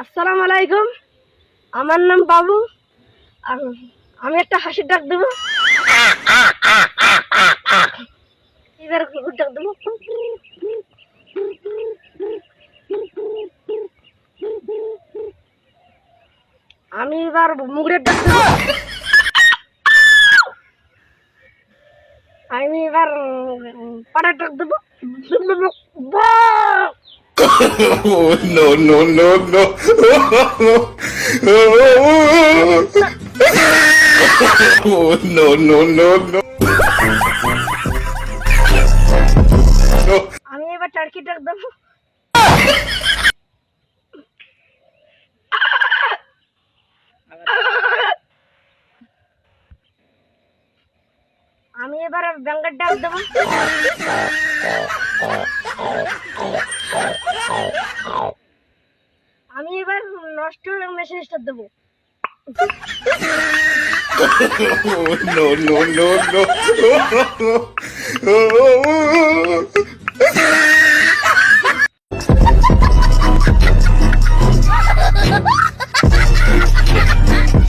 আসসালামু আলাইকুম। আমার নাম বাবু। আমি একটা হাসির ডাক দেবো। এবার কুকুর ডাক দেবো। আমি এবার মুগরের ডাক দেবো। আমি এবার পাড়ার ডাক দেবো। Oh, no, no, no, no. Oh, no, no, no, no. আমি এবার টার্কি ডাক দেবো। আমি এবার ব্যাঙ্গার ডাক দেবো। আমি এবার নষ্ট মেশিন স্টার্ট দেবো। Oh, no, no, no, no.